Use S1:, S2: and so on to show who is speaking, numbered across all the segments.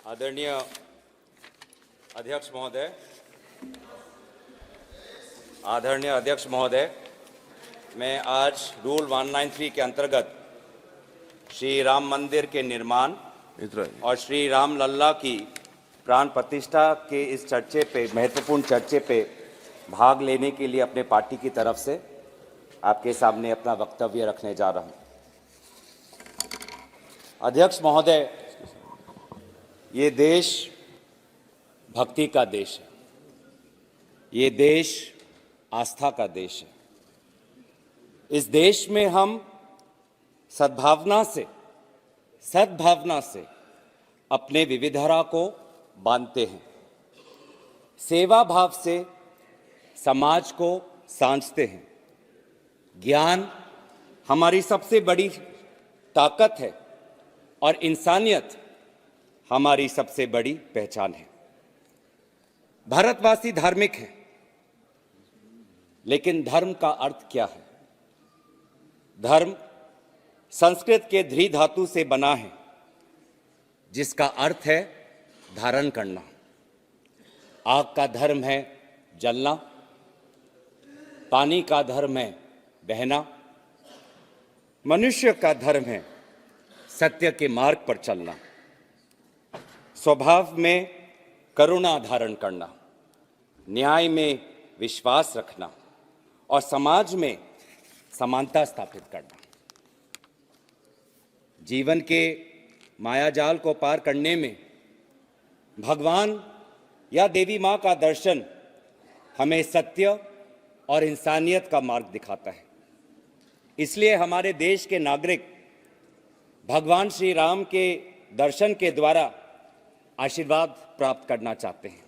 S1: आदरणीय अध्यक्ष महोदय, मैं आज रूल 193 के अंतर्गत श्री राम मंदिर के निर्माण और श्री राम लल्ला की प्राण प्रतिष्ठा के इस महत्वपूर्ण चर्चे पे भाग लेने के लिए अपने पार्टी की तरफ से आपके सामने अपना वक्तव्य रखने जा रहा हूं। अध्यक्ष महोदय, ये देश भक्ति का देश है, ये देश आस्था का देश है। इस देश में हम सद्भावना से अपने विविधता को बांधते हैं, सेवा भाव से समाज को सांझते हैं। ज्ञान हमारी सबसे बड़ी ताकत है और इंसानियत हमारी सबसे बड़ी पहचान है। भारतवासी धार्मिक है, लेकिन धर्म का अर्थ क्या है? धर्म संस्कृत के ध्री धातु से बना है, जिसका अर्थ है धारण करना। आग का धर्म है जलना, पानी का धर्म है बहना, मनुष्य का धर्म है सत्य के मार्ग पर चलना, स्वभाव में करुणा धारण करना, न्याय में विश्वास रखना और समाज में समानता स्थापित करना। जीवन के मायाजाल को पार करने में भगवान या देवी मां का दर्शन हमें सत्य और इंसानियत का मार्ग दिखाता है। इसलिए हमारे देश के नागरिक भगवान श्री राम के दर्शन के द्वारा आशीर्वाद प्राप्त करना चाहते हैं।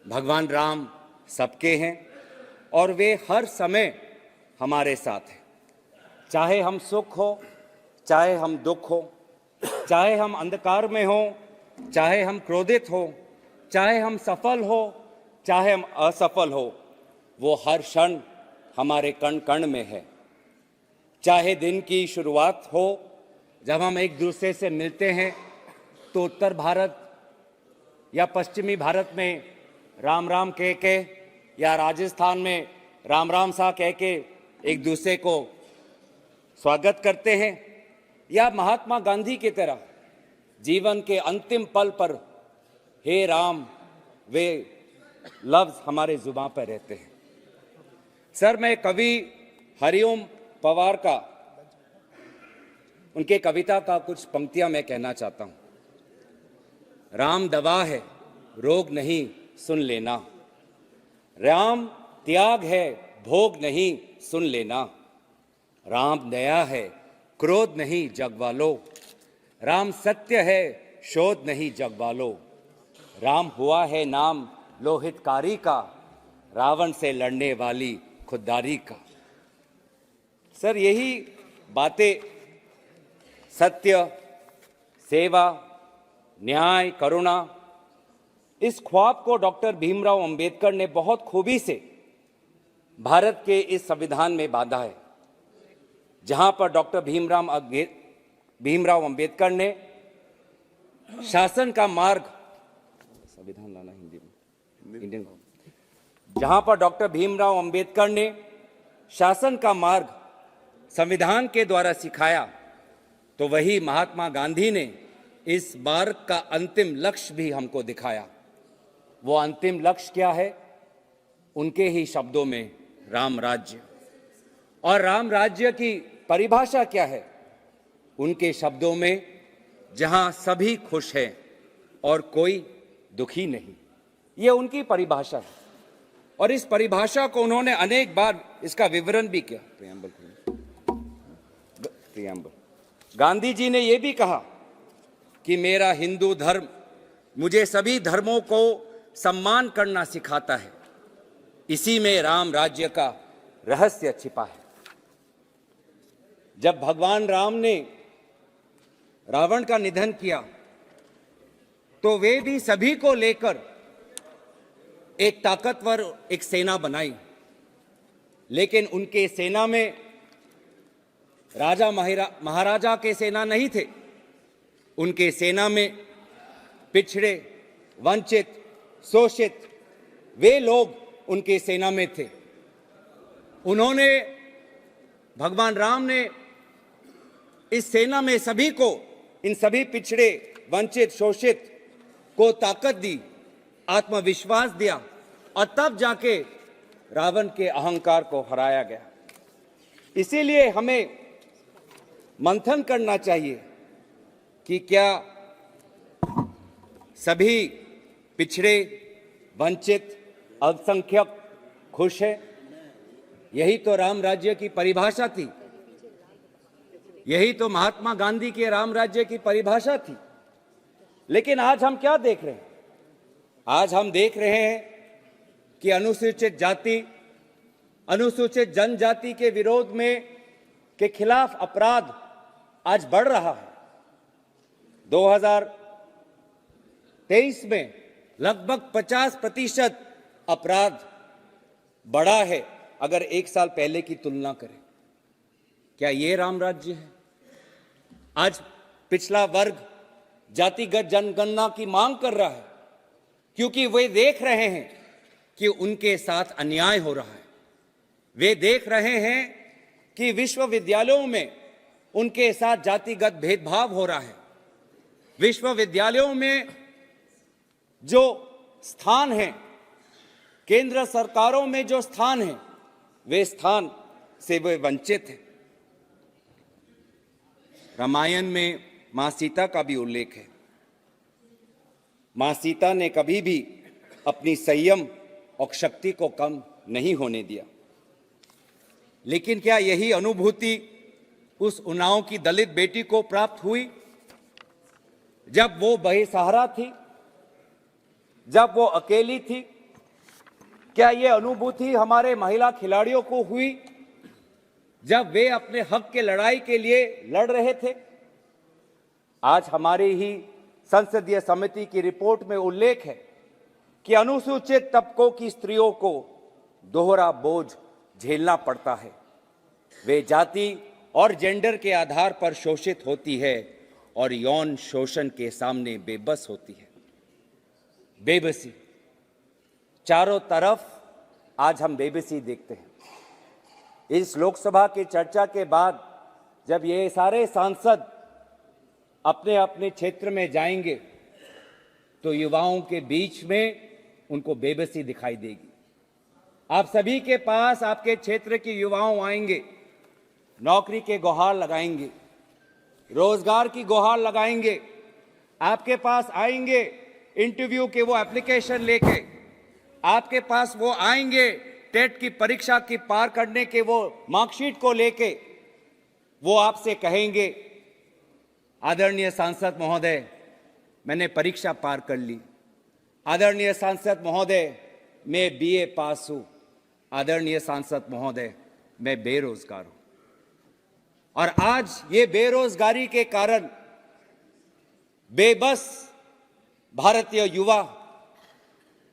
S1: भगवान राम सबके हैं और वे हर समय हमारे साथ हैं। चाहे हम सुख हो, चाहे हम दुख हो, चाहे हम अंधकार में हो, चाहे हम क्रोधित हो, चाहे हम सफल हो, चाहे हम असफल हो, वो हर क्षण हमारे कण कण में है। चाहे दिन की शुरुआत हो जब हम एक दूसरे से मिलते हैं तो उत्तर भारत या पश्चिमी भारत में राम राम कह के, या राजस्थान में राम राम सा कह के एक दूसरे को स्वागत करते हैं, या महात्मा गांधी की तरह जीवन के अंतिम पल पर हे राम वे लफ्ज हमारे जुबान पर रहते हैं। सर, मैं कवि हरिओम पवार का उनके कविता का कुछ पंक्तियां मैं कहना चाहता हूं। राम दवा है रोग नहीं सुन लेना, राम त्याग है भोग नहीं सुन लेना, राम दया है क्रोध नहीं जगवालो, राम सत्य है शोध नहीं जगवालो, राम हुआ है नाम लोहितकारी का, रावण से लड़ने वाली खुददारी का। सर, यही बातें सत्य, सेवा, न्याय, करुणा, इस ख्वाब को डॉक्टर भीमराव अंबेडकर ने बहुत खूबी से भारत के इस संविधान में बांधा है, जहां पर डॉक्टर भीमराव अंबेडकर ने शासन का मार्ग, संविधान लाना हिंदी में, इंडियन, जहां पर डॉक्टर भीमराव अंबेडकर ने शासन का मार्ग संविधान के द्वारा सिखाया, तो वही महात्मा गांधी ने इस मार्ग का अंतिम लक्ष्य भी हमको दिखाया। वो अंतिम लक्ष्य क्या है? उनके ही शब्दों में राम राज्य। और राम राज्य की परिभाषा क्या है? उनके शब्दों में जहां सभी खुश हैं और कोई दुखी नहीं। ये उनकी परिभाषा है और इस परिभाषा को उन्होंने अनेक बार इसका विवरण भी किया। प्रियम्बल गांधी जी ने यह भी कहा कि मेरा हिंदू धर्म मुझे सभी धर्मों को सम्मान करना सिखाता है, इसी में राम राज्य का रहस्य छिपा है। जब भगवान राम ने रावण का निधन किया तो वे भी सभी को लेकर एक ताकतवर एक सेना बनाई, लेकिन उनके सेना में राजा महाराजा के सेना नहीं थे, उनके सेना में पिछड़े, वंचित, शोषित, वे लोग उनकी सेना में थे। उन्होंने, भगवान राम ने इस सेना में सभी को, इन सभी पिछड़े, वंचित, शोषित को ताकत दी, आत्मविश्वास दिया और तब जाके रावण के अहंकार को हराया गया। इसीलिए हमें मंथन करना चाहिए कि क्या सभी पिछड़े, वंचित, अल्पसंख्यक खुश है? यही तो राम राज्य की परिभाषा थी, यही तो महात्मा गांधी के राम राज्य की परिभाषा थी। लेकिन आज हम क्या देख रहे हैं? आज हम देख रहे हैं कि अनुसूचित जाति, अनुसूचित जनजाति के विरोध में, के खिलाफ अपराध आज बढ़ रहा है। 2023 में लगभग 50% अपराध बढ़ा है अगर एक साल पहले की तुलना करें। क्या ये राम राज्य है? आज पिछला वर्ग जातिगत जनगणना की मांग कर रहा है क्योंकि वे देख रहे हैं कि उनके साथ अन्याय हो रहा है। वे देख रहे हैं कि विश्वविद्यालयों में उनके साथ जातिगत भेदभाव हो रहा है। विश्वविद्यालयों में जो स्थान है, केंद्र सरकारों में जो स्थान है, वे स्थान से वे वंचित हैं। रामायण में मां सीता का भी उल्लेख है। मां सीता ने कभी भी अपनी संयम और शक्ति को कम नहीं होने दिया। लेकिन क्या यही अनुभूति उस उन्नाव की दलित बेटी को प्राप्त हुई जब वो बेसहारा थी, जब वो अकेली थी? क्या ये अनुभूति हमारे महिला खिलाड़ियों को हुई जब वे अपने हक के लड़ाई के लिए लड़ रहे थे? आज हमारी ही संसदीय समिति की रिपोर्ट में उल्लेख है कि अनुसूचित तबकों की स्त्रियों को दोहरा बोझ झेलना पड़ता है। वे जाति और जेंडर के आधार पर शोषित होती है और यौन शोषण के सामने बेबस होती है। बेबसी, चारों तरफ आज हम बेबसी देखते हैं। इस लोकसभा की चर्चा के बाद जब ये सारे सांसद अपने अपने क्षेत्र में जाएंगे तो युवाओं के बीच में उनको बेबसी दिखाई देगी। आप सभी के पास आपके क्षेत्र के युवाओं आएंगे, नौकरी के गुहार लगाएंगे, रोजगार की गुहार लगाएंगे, आपके पास आएंगे इंटरव्यू के वो एप्लीकेशन लेके, आपके पास वो आएंगे टेट की परीक्षा की पार करने के वो मार्कशीट को लेके। वो आपसे कहेंगे, आदरणीय सांसद महोदय, मैंने परीक्षा पार कर ली। आदरणीय सांसद महोदय, मैं बीए पास हूं। आदरणीय सांसद महोदय, मैं बेरोजगार हूं। और आज ये बेरोजगारी के कारण बेबस भारतीय युवा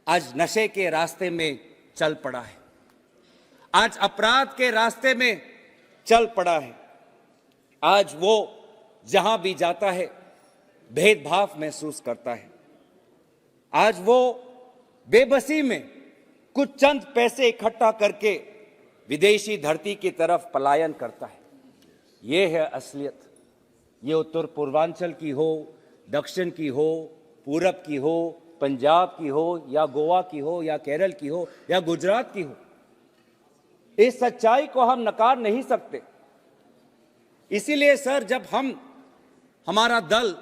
S1: आज नशे के रास्ते में चल पड़ा है, आज अपराध के रास्ते में चल पड़ा है। आज वो जहां भी जाता है भेदभाव महसूस करता है। आज वो बेबसी में कुछ चंद पैसे इकट्ठा करके विदेशी धरती की तरफ पलायन करता है। ये है असलियत। ये उत्तर पूर्वांचल की हो, दक्षिण की हो, पूरब की हो, पंजाब की हो, या गोवा की हो, या केरल की हो, या गुजरात की हो, इस सच्चाई को हम नकार नहीं सकते। इसीलिए सर, जब हमारा दल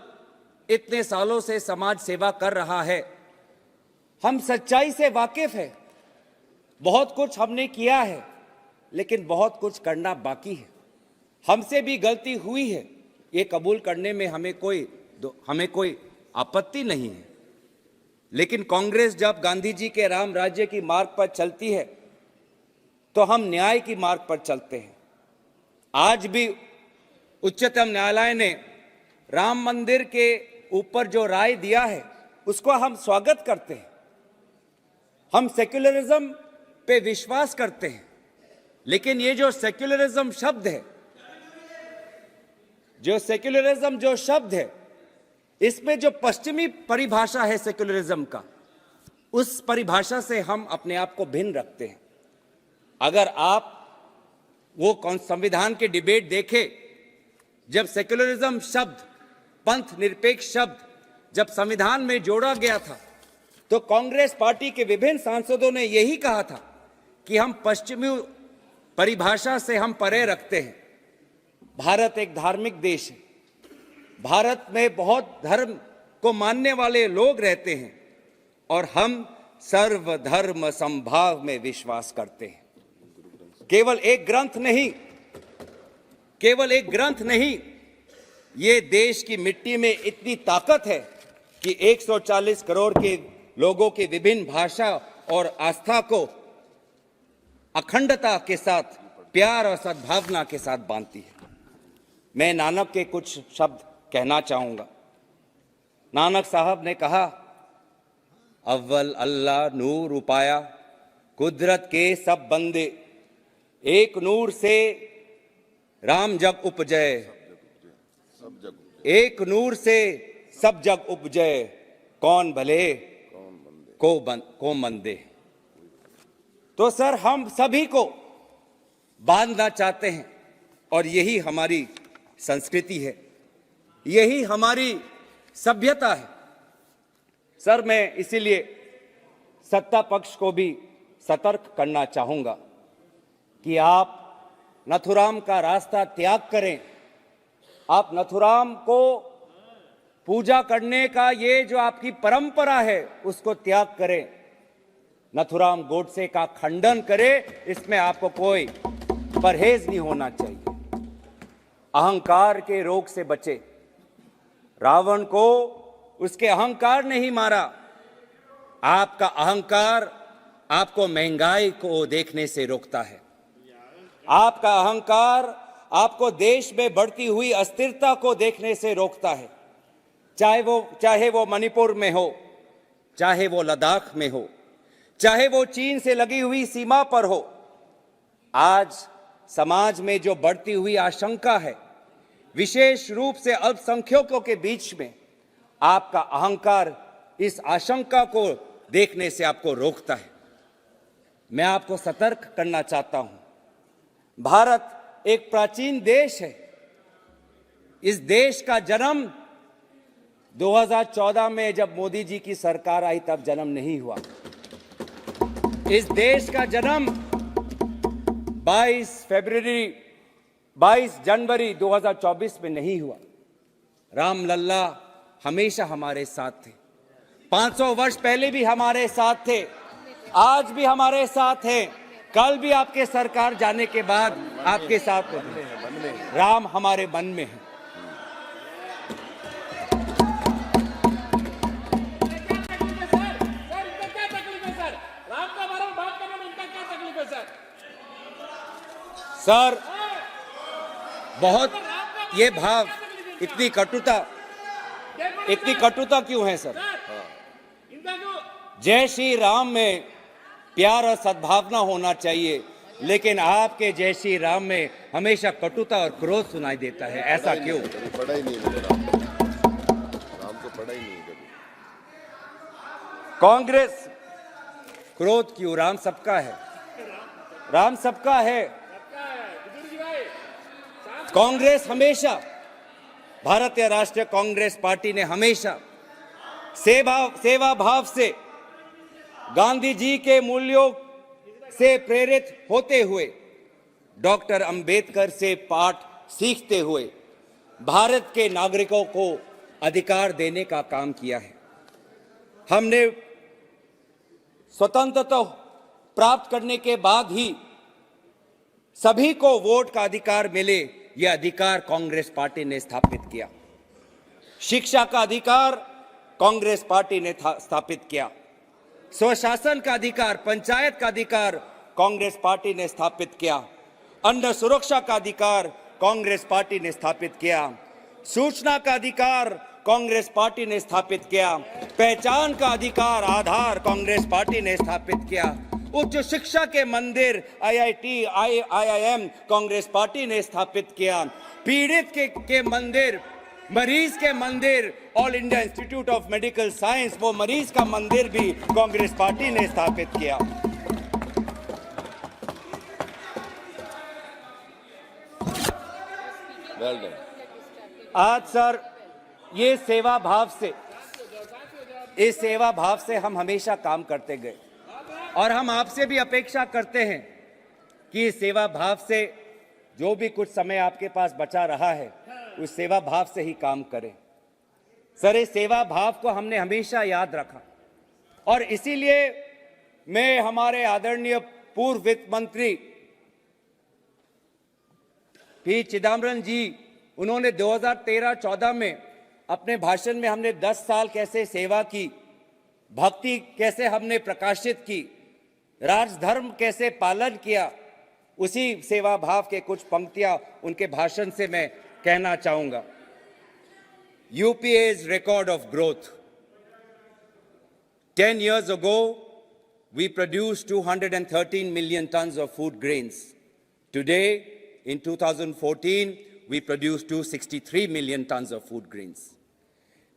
S1: इतने सालों से समाज सेवा कर रहा है, हम सच्चाई से वाकिफ है। बहुत कुछ हमने किया है, लेकिन बहुत कुछ करना बाकी है। हमसे भी गलती हुई है, ये कबूल करने में हमें कोई आपत्ति नहीं है। लेकिन कांग्रेस जब गांधी जी के राम राज्य की मार्ग पर चलती है तो हम न्याय की मार्ग पर चलते हैं। आज भी उच्चतम न्यायालय ने राम मंदिर के ऊपर जो राय दिया है उसको हम स्वागत करते हैं। हम सेक्युलरिज्म पे विश्वास करते हैं, लेकिन ये जो सेक्युलरिज्म शब्द है, इसमें जो पश्चिमी परिभाषा है सेक्युलरिज्म का, उस परिभाषा से हम अपने आप को भिन्न रखते हैं। अगर आप वो संविधान के डिबेट देखें, जब सेक्युलरिज्म शब्द, पंथ निरपेक्ष शब्द जब संविधान में जोड़ा गया था, तो कांग्रेस पार्टी के विभिन्न सांसदों ने यही कहा था कि हम पश्चिमी परिभाषा से हम परे रखते हैं। भारत एक धार्मिक देश है, भारत में बहुत धर्म को मानने वाले लोग रहते हैं और हम सर्वधर्म समभाव में विश्वास करते हैं। केवल एक ग्रंथ नहीं, ये देश की मिट्टी में इतनी ताकत है कि 140 करोड़ के लोगों की विभिन्न भाषा और आस्था को अखंडता के साथ, प्यार और सद्भावना के साथ बांधती है। मैं नानक के कुछ शब्द कहना चाहूंगा। नानक साहब ने कहा, अव्वल अल्लाह नूर उपाया, कुदरत के सब बंदे, एक नूर से राम जग उपजय, एक नूर से सब जग उपजय, कौन भले को मंदे। तो सर, हम सभी को बांधना चाहते हैं और यही हमारी संस्कृति है, यही हमारी सभ्यता है। सर, मैं इसीलिए सत्ता पक्ष को भी सतर्क करना चाहूंगा कि आप नथुराम का रास्ता त्याग करें। आप नथुराम को पूजा करने का ये जो आपकी परंपरा है, उसको त्याग करें। नथुराम गोडसे का खंडन करें, इसमें आपको कोई परहेज नहीं होना चाहिए। अहंकार के रोग से बचे। रावण को उसके अहंकार ने ही मारा। आपका अहंकार आपको महंगाई को देखने से रोकता है। आपका अहंकार आपको देश में बढ़ती हुई अस्थिरता को देखने से रोकता है। चाहे वो मणिपुर में हो, चाहे वो लद्दाख में हो, चाहे वो चीन से लगी हुई सीमा पर हो। आज समाज में जो बढ़ती हुई आशंका है, विशेष रूप से अल्पसंख्यकों के बीच में, आपका अहंकार इस आशंका को देखने से आपको रोकता है। मैं आपको सतर्क करना चाहता हूं। भारत एक प्राचीन देश है। इस देश का जन्म 2014 में जब मोदी जी की सरकार आई तब जन्म नहीं हुआ। इस देश का जन्म 22 जनवरी 2024 में नहीं हुआ। राम लल्ला हमेशा हमारे साथ थे। 500 वर्ष पहले भी हमारे साथ थे, आज भी हमारे साथ हैं, कल भी आपके सरकार जाने के बाद आपके साथ होंगे। राम हमारे मन में है। सर, बहुत ये भाव, इतनी कटुता क्यों है सर? जय श्री राम में प्यार और सद्भावना होना चाहिए, लेकिन आपके जय श्री राम में हमेशा कटुता और क्रोध सुनाई देता है। ऐसा क्यों?
S2: पढ़ा ही नहीं है राम को, पढ़ा ही नहीं कभी।
S1: कांग्रेस क्रोध क्यों? राम सबका है, राम सबका है। कांग्रेस हमेशा, भारतीय राष्ट्रीय कांग्रेस पार्टी ने हमेशा सेवा भाव से, गांधी जी के मूल्यों से प्रेरित होते हुए, डॉक्टर अंबेडकर से पाठ सीखते हुए भारत के नागरिकों को अधिकार देने का काम किया है। हमने स्वतंत्रता प्राप्त करने के बाद ही सभी को वोट का अधिकार मिले, यह अधिकार कांग्रेस पार्टी ने स्थापित किया। शिक्षा का अधिकार कांग्रेस पार्टी ने स्थापित किया। स्वशासन का अधिकार, पंचायत का अधिकार कांग्रेस पार्टी ने स्थापित किया। अन्न सुरक्षा का अधिकार कांग्रेस पार्टी ने स्थापित किया। सूचना का अधिकार कांग्रेस पार्टी ने स्थापित किया। पहचान का अधिकार, आधार कांग्रेस पार्टी ने स्थापित किया। उच्च शिक्षा के मंदिर IIT, IIM कांग्रेस पार्टी ने स्थापित किया। पीड़ित के मंदिर मरीज के मंदिर, all India institute of medical science, वो मरीज का मंदिर भी कांग्रेस पार्टी ने स्थापित किया।
S2: Well done.
S1: आज सर ये सेवा भाव से, इस सेवा भाव से हम हमेशा काम करते गए और हम आपसे भी अपेक्षा करते हैं कि इस सेवा भाव से जो भी कुछ समय आपके पास बचा रहा है उस सेवा भाव से ही काम करें। सर इस सेवा भाव को हमने हमेशा याद रखा और इसीलिए मैं हमारे आदरणीय पूर्व वित्त मंत्री पी चिदम्बरम जी, उन्होंने 2013-14 में अपने भाषण में हमने 10 साल कैसे सेवा की, भक्ति कैसे हमने प्रकाशित की, राजधर्म कैसे पालन किया, उसी सेवा भाव के कुछ पंक्तियां उनके भाषण से मैं कहना चाहूंगा। UPA's record of growth. 10 years ago, we produced 213 million tons of food grains. Today, in 2014, we produced 263 million tons of food grains.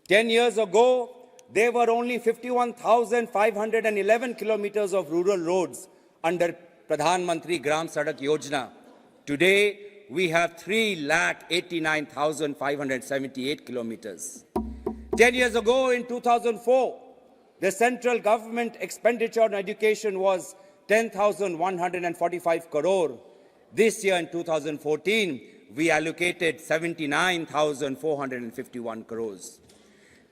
S1: 10 years ago, there were only 51,511 kilometers of rural roads under Pradhan Mantri Gram Sadak Yojana. Today, we have 3,89,578 kilometers. 10 years ago, in 2004, the central government expenditure on education was 10,145 crore. This year, in 2014, we allocated 79,451 crores.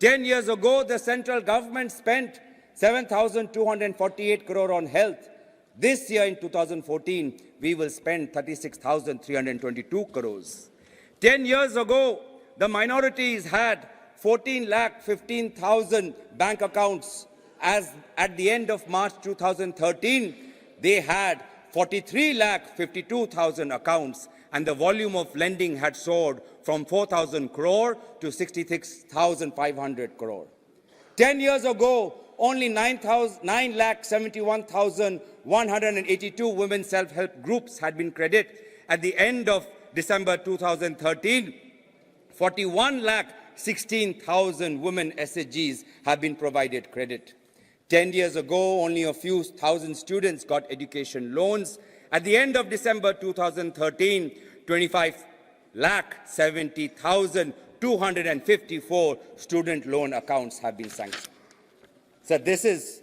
S1: 10 years ago, the central government spent 7,248 crore on health. This year, in 2014, we will spend 36,322 crores. 10 years ago, the minorities had 14,15,000 bank accounts. As at the end of March 2013, they had 43,52,000 accounts, and the volume of lending had soared from 4,000 crore to 66,500 crore. 10 years ago, only 9,71,182 women self-help groups had been credited. At the end of December 2013, 41,16,000 women SHGs have been provided credit. 10 years ago, only a few thousand students got education loans. At the end of December 2013, 25,70,254 student loan accounts have been sanctioned. So this is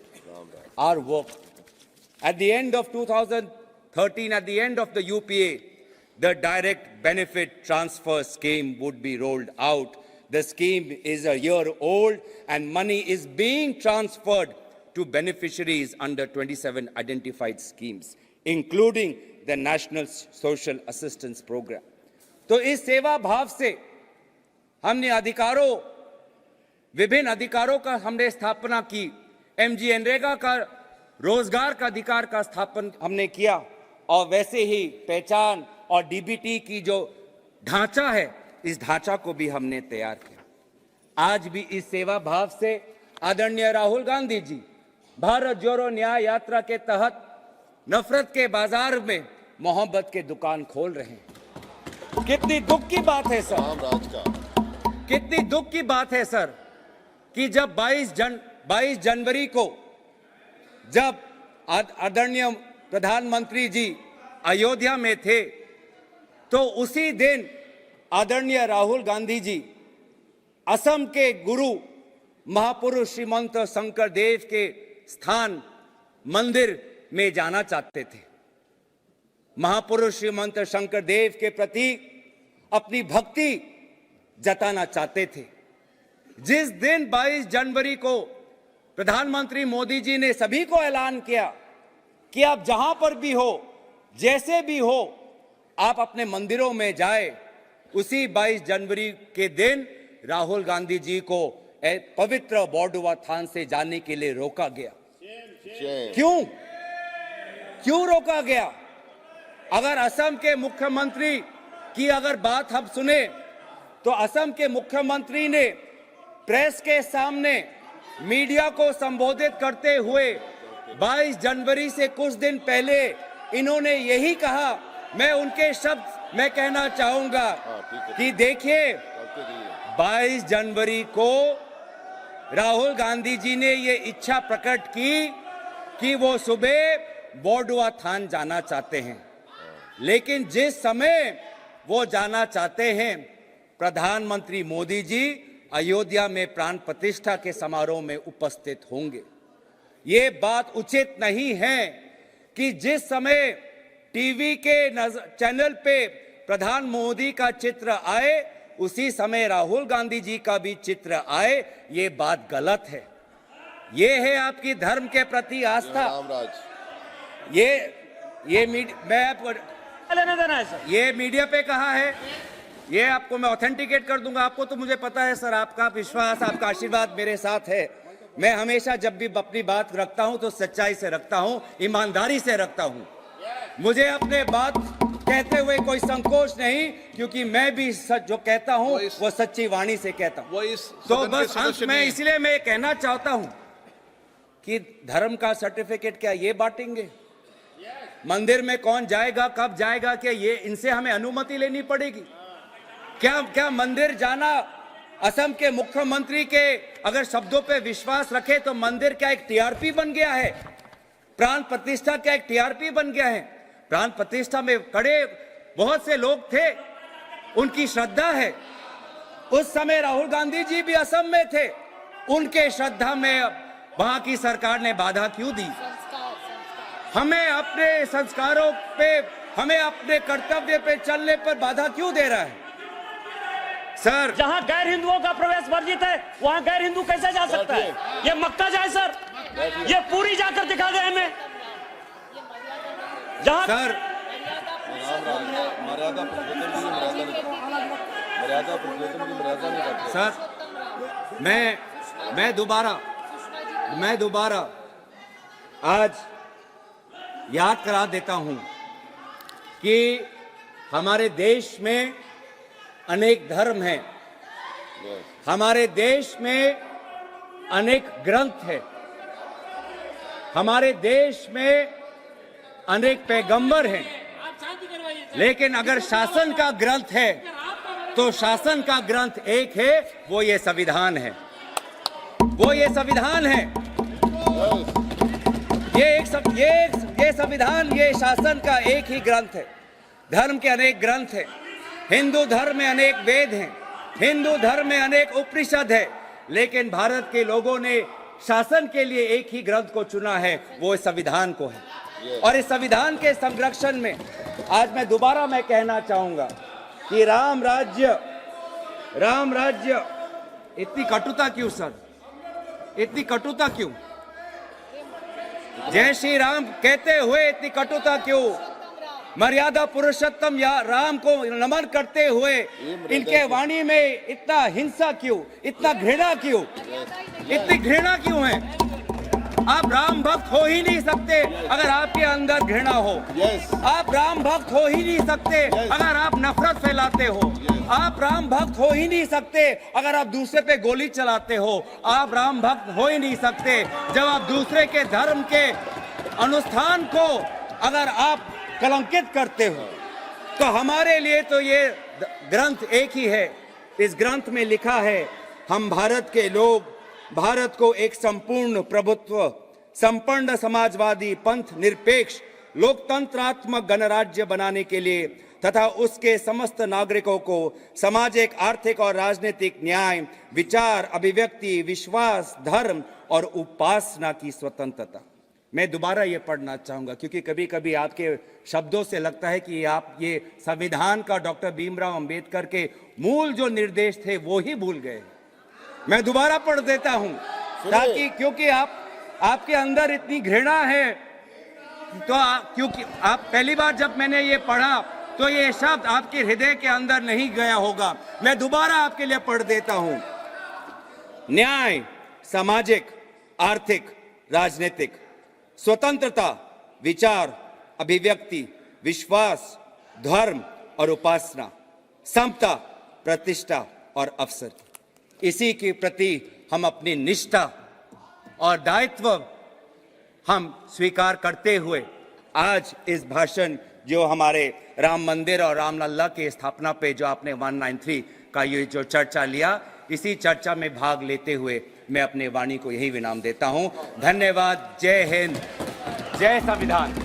S1: our work. At the end of 2013, at the end of the UPA, the direct benefit transfer scheme would be rolled out. The scheme is a year old and money is being transferred to beneficiaries under 27 identified schemes, including the National Social Assistance Program. तो इस सेवा भाव से हमने विभिन्न अधिकारों का हमने स्थापना की। MGNREGA का रोजगार का अधिकार का स्थापन हमने किया और वैसे ही पहचान और DBT की जो ढांचा है, इस ढांचा को भी हमने तैयार किया। आज भी इस सेवा भाव से आदरणीय राहुल गांधी जी भारत जोड़ो न्याय यात्रा के तहत नफरत के बाजार में मोहब्बत के दुकान खोल रहे हैं। कितनी दुख की बात है सर, कितनी दुख की बात है सर कि जब 22 जनवरी को जब आदरणीय प्रधानमंत्री जी अयोध्या में थे तो उसी दिन आदरणीय राहुल गांधी जी असम के गुरु महापुरुष श्रीमंत शंकर देव के स्थान मंदिर में जाना चाहते थे। महापुरुष श्रीमंत शंकर देव के प्रति अपनी भक्ति जताना चाहते थे। जिस दिन 22 जनवरी को प्रधानमंत्री मोदी जी ने सभी को ऐलान किया कि आप जहां पर भी हो, जैसे भी हो, आप अपने मंदिरों में जाए, उसी 22 जनवरी के दिन राहुल गांधी जी को पवित्र बॉर्डुआ थान से जाने के लिए रोका गया। क्यों रोका गया? अगर असम के मुख्यमंत्री की अगर बात हम सुने तो असम के मुख्यमंत्री ने प्रेस के सामने मीडिया को संबोधित करते हुए 22 जनवरी से कुछ दिन पहले इन्होंने यही कहा। मैं उनके शब्द मैं कहना चाहूंगा कि देखिए, 22 जनवरी को राहुल गांधी जी ने ये इच्छा प्रकट की कि वो सुबह बॉर्डुआ थान जाना चाहते हैं, लेकिन जिस समय वो जाना चाहते हैं, प्रधानमंत्री मोदी जी अयोध्या में प्राण प्रतिष्ठा के समारोह में उपस्थित होंगे। ये बात उचित नहीं है कि जिस समय टीवी के चैनल पे प्रधान मोदी का चित्र आए, उसी समय राहुल गांधी जी का भी चित्र आए। ये बात गलत है। ये है आपकी धर्म के प्रति आस्था।
S2: रामराज
S1: ये मैं आपको
S3: लेने देना है सर।
S1: ये मीडिया पे कहा है, ये आपको मैं ऑथेंटिकेट कर दूंगा। आपको तो मुझे पता है सर, आपका विश्वास, आपका आशीर्वाद मेरे साथ है। मैं हमेशा जब भी अपनी बात रखता हूं तो सच्चाई से रखता हूं, ईमानदारी से रखता हूं। मुझे अपने बात कहते हुए कोई संकोच नहीं, क्योंकि मैं भी सच जो कहता हूं वो सच्ची वाणी से कहता हूं। तो बस अंत में इसलिए मैं कहना चाहता हूं कि धर्म का सर्टिफिकेट क्या ये बांटेंगे? मंदिर में कौन जाएगा, कब जाएगा, क्या ये इनसे हमें अनुमति लेनी पड़ेगी? क्या मंदिर जाना असम के मुख्यमंत्री के अगर शब्दों पे विश्वास रखे तो मंदिर क्या एक टीआरपी बन गया है? प्राण प्रतिष्ठा क्या एक टीआरपी बन गया है? प्राण प्रतिष्ठा में खड़े बहुत से लोग थे, उनकी श्रद्धा है। उस समय राहुल गांधी जी भी असम में थे, उनके श्रद्धा में वहां की सरकार ने बाधा क्यों दी? हमें अपने संस्कारों पे, हमें अपने कर्तव्य पे चलने पर बाधा क्यों दे रहा है सर?
S3: जहां गैर हिंदुओं का प्रवेश वर्जित है, वहां गैर हिंदू कैसे जा सकता है? ये मक्का जाए सर, ये पूरी जाकर दिखा दे हमें। जहां
S1: सर
S2: मर्यादा नहीं करते।
S1: सर मैं दोबारा आज याद करा देता हूं कि हमारे देश में अनेक धर्म हैं, हमारे देश में अनेक ग्रंथ हैं, हमारे देश में अनेक पैगंबर हैं, लेकिन अगर शासन का ग्रंथ है तो शासन का ग्रंथ एक है, वो ये संविधान है। वो ये संविधान है। ये संविधान, ये शासन का एक ही ग्रंथ है। धर्म के अनेक ग्रंथ हैं। हिंदू धर्म में अनेक वेद हैं, हिंदू धर्म में अनेक उपनिषद है, लेकिन भारत के लोगों ने शासन के लिए एक ही ग्रंथ को चुना है, वो इस संविधान को है। और इस संविधान के संरक्षण में आज मैं दोबारा कहना चाहूंगा कि राम राज्य इतनी कटुता क्यों सर? इतनी कटुता क्यों? जय श्री राम कहते हुए इतनी कटुता क्यों? मर्यादा पुरुषोत्तम या राम को नमन करते हुए इनके वाणी में इतना हिंसा क्यों, इतना घृणा क्यों, इतनी घृणा क्यों है? आप राम भक्त हो ही नहीं सकते अगर आपके अंदर घृणा हो। आप राम भक्त हो ही नहीं सकते अगर आप नफरत फैलाते हो। आप राम भक्त हो ही नहीं सकते अगर आप दूसरे पे गोली चलाते हो। आप राम भक्त हो ही नहीं सकते जब आप दूसरे के धर्म के अनुष्ठान को अगर आप कलंकित करते हो। तो हमारे लिए तो ये ग्रंथ एक ही है। इस ग्रंथ में लिखा है, हम भारत के लोग भारत को एक संपूर्ण प्रभुत्व, संपन्न समाजवादी, पंथ निरपेक्ष, लोकतंत्रात्मक गणराज्य बनाने के लिए तथा उसके समस्त नागरिकों को सामाजिक, आर्थिक और राजनीतिक न्याय, विचार, अभिव्यक्ति, विश्वास, धर्म और उपासना की स्वतंत्रता। मैं दोबारा ये पढ़ना चाहूंगा क्योंकि कभी कभी आपके शब्दों से लगता है कि आप ये संविधान का डॉक्टर भीमराव अंबेडकर के मूल जो निर्देश थे वो ही भूल गए। मैं दोबारा पढ़ देता हूं ताकि, क्योंकि आपके अंदर इतनी घृणा है, तो क्योंकि आप पहली बार जब मैंने ये पढ़ा तो ये शब्द आपके हृदय के अंदर नहीं गया होगा। मैं दोबारा आपके लिए पढ़ देता हूं। न्याय, सामाजिक, आर्थिक, राजनीतिक, स्वतंत्रता, विचार, अभिव्यक्ति, विश्वास, धर्म और उपासना, समता, प्रतिष्ठा और अवसर। इसी के प्रति हम अपनी निष्ठा और दायित्व हम स्वीकार करते हुए आज इस भाषण जो हमारे राम मंदिर और रामलला की स्थापना पे जो आपने 193 का ये जो चर्चा लिया, इसी चर्चा में भाग लेते हुए मैं अपने वाणी को यही विराम देता हूं। धन्यवाद। जय हिंद, जय संविधान।